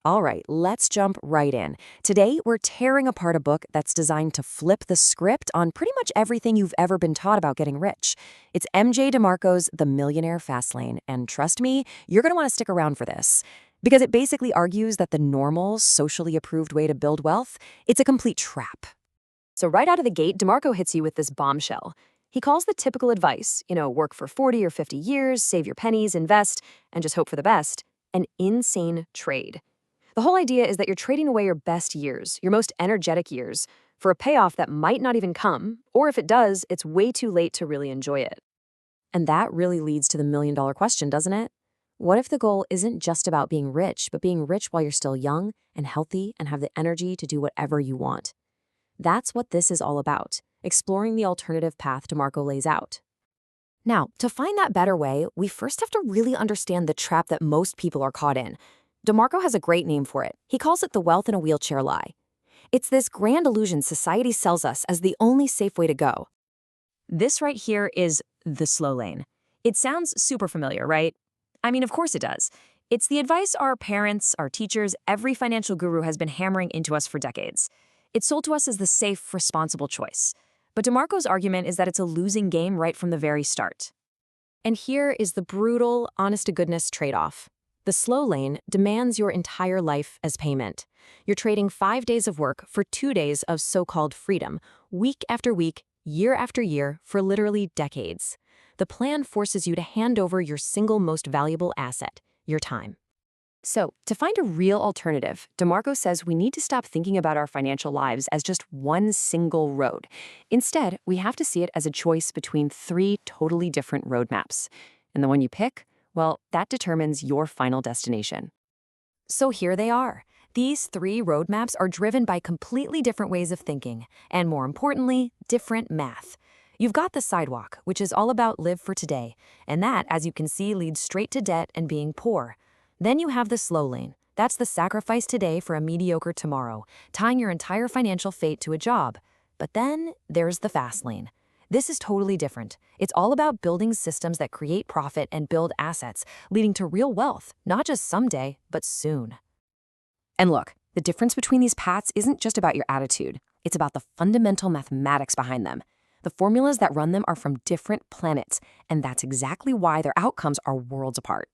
All right, let's jump right in. Today, we're tearing apart a book that's designed to flip the script on pretty much everything you've ever been taught about getting rich. It's MJ DeMarco's The Millionaire Fastlane, and trust me, you're going to want to stick around for this. Because it basically argues that the normal, socially approved way to build wealth, it's a complete trap. So right out of the gate, DeMarco hits you with this bombshell. He calls the typical advice, work for 40 or 50 years, save your pennies, invest, and just hope for the best, an insane trade. The whole idea is that you're trading away your best years, your most energetic years, for a payoff that might not even come, or if it does, it's way too late to really enjoy it. And that really leads to the million-dollar question, doesn't it? What if the goal isn't just about being rich, but being rich while you're still young and healthy and have the energy to do whatever you want? That's what this is all about, exploring the alternative path DeMarco lays out. Now, to find that better way, we first have to really understand the trap that most people are caught in. DeMarco has a great name for it. He calls it the wealth in a wheelchair lie. It's this grand illusion society sells us as the only safe way to go. This right here is the slow lane. It sounds super familiar, right? I mean, of course it does. It's the advice our parents, our teachers, every financial guru has been hammering into us for decades. It's sold to us as the safe, responsible choice. But DeMarco's argument is that it's a losing game right from the very start. And here is the brutal, honest-to-goodness trade-off. The slow lane demands your entire life as payment. You're trading 5 days of work for 2 days of so-called freedom, week after week, year after year, for literally decades. The plan forces you to hand over your single most valuable asset, your time. So, to find a real alternative, DeMarco says we need to stop thinking about our financial lives as just one single road. Instead, we have to see it as a choice between 3 totally different roadmaps. And the one you pick, well, that determines your final destination. So here they are. These 3 roadmaps are driven by completely different ways of thinking, and more importantly, different math. You've got the sidewalk, which is all about live for today, and that, as you can see, leads straight to debt and being poor. Then you have the slow lane. That's the sacrifice today for a mediocre tomorrow, tying your entire financial fate to a job. But then there's the fast lane. This is totally different. It's all about building systems that create profit and build assets, leading to real wealth, not just someday, but soon. And look, the difference between these paths isn't just about your attitude. It's about the fundamental mathematics behind them. The formulas that run them are from different planets, and that's exactly why their outcomes are worlds apart.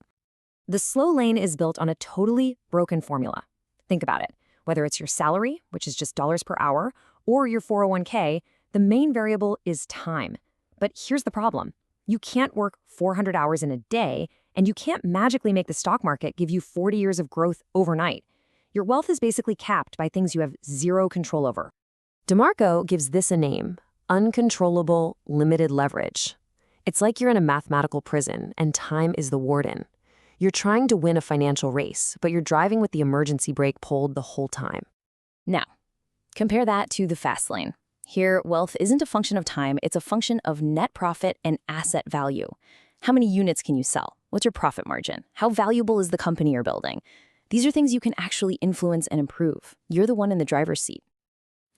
The slow lane is built on a totally broken formula. Think about it. Whether it's your salary, which is just dollars per hour, or your 401k, the main variable is time. But here's the problem. You can't work 400 hours in a day, and you can't magically make the stock market give you 40 years of growth overnight. Your wealth is basically capped by things you have zero control over. DeMarco gives this a name: uncontrollable limited leverage. It's like you're in a mathematical prison, and time is the warden. You're trying to win a financial race, but you're driving with the emergency brake pulled the whole time. Now, compare that to the fast lane. Here, wealth isn't a function of time, it's a function of net profit and asset value. How many units can you sell? What's your profit margin? How valuable is the company you're building? These are things you can actually influence and improve. You're the one in the driver's seat.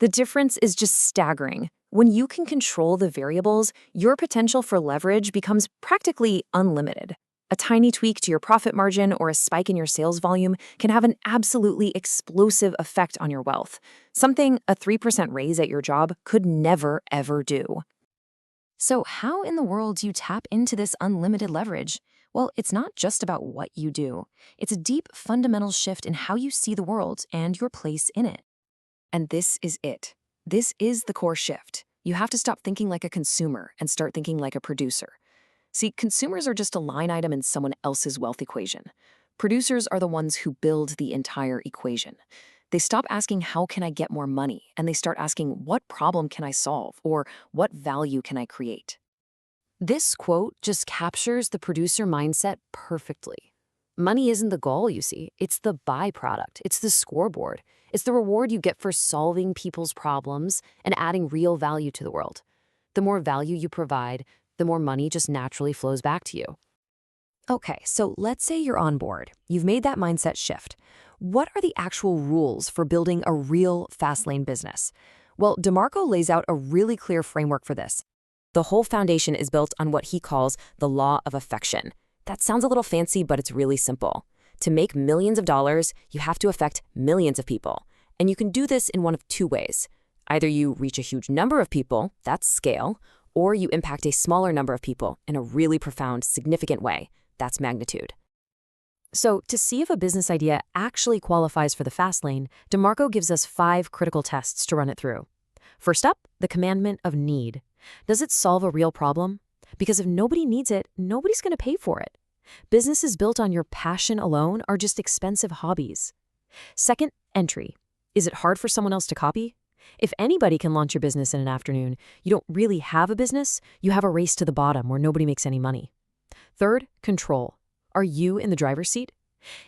The difference is just staggering. When you can control the variables, your potential for leverage becomes practically unlimited. A tiny tweak to your profit margin or a spike in your sales volume can have an absolutely explosive effect on your wealth, something a 3% raise at your job could never, ever do. So how in the world do you tap into this unlimited leverage? Well, it's not just about what you do. It's a deep, fundamental shift in how you see the world and your place in it. And this is it. This is the core shift. You have to stop thinking like a consumer and start thinking like a producer. See, consumers are just a line item in someone else's wealth equation. Producers are the ones who build the entire equation. They stop asking, how can I get more money? And they start asking, what problem can I solve? Or what value can I create? This quote just captures the producer mindset perfectly. Money isn't the goal, you see. It's the byproduct. It's the scoreboard. It's the reward you get for solving people's problems and adding real value to the world. The more value you provide, the more money just naturally flows back to you. Okay, so let's say you're on board. You've made that mindset shift. What are the actual rules for building a real fast lane business? Well, DeMarco lays out a really clear framework for this. The whole foundation is built on what he calls the law of affection. That sounds a little fancy, but it's really simple. To make millions of dollars, you have to affect millions of people. And you can do this in one of two ways. Either you reach a huge number of people, that's scale, or you impact a smaller number of people in a really profound, significant way, that's magnitude. So, to see if a business idea actually qualifies for the Fastlane, DeMarco gives us 5 critical tests to run it through. First up, the commandment of need. Does it solve a real problem? Because if nobody needs it, nobody's going to pay for it. Businesses built on your passion alone are just expensive hobbies. Second, entry. Is it hard for someone else to copy? If anybody can launch your business in an afternoon, you don't really have a business, you have a race to the bottom where nobody makes any money. Third, control. Are you in the driver's seat?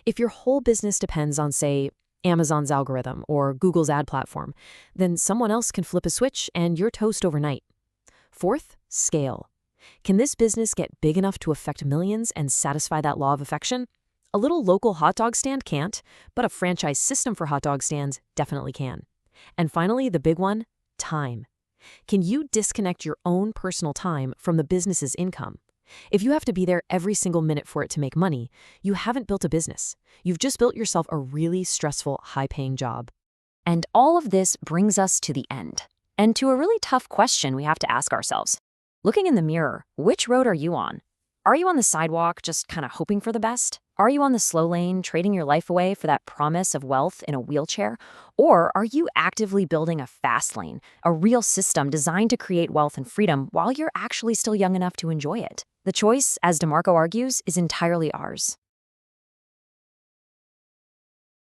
If your whole business depends on, say, Amazon's algorithm or Google's ad platform, then someone else can flip a switch and you're toast overnight. Fourth, scale. Can this business get big enough to affect millions and satisfy that law of affection? A little local hot dog stand can't, but a franchise system for hot dog stands definitely can. And finally, the big one, time. Can you disconnect your own personal time from the business's income? If you have to be there every single minute for it to make money, you haven't built a business. You've just built yourself a really stressful, high-paying job. And all of this brings us to the end, and to a really tough question we have to ask ourselves. Looking in the mirror, which road are you on? Are you on the sidewalk just kind of hoping for the best? Are you on the slow lane, trading your life away for that promise of wealth in a wheelchair? Or are you actively building a fast lane, a real system designed to create wealth and freedom while you're actually still young enough to enjoy it? The choice, as DeMarco argues, is entirely ours.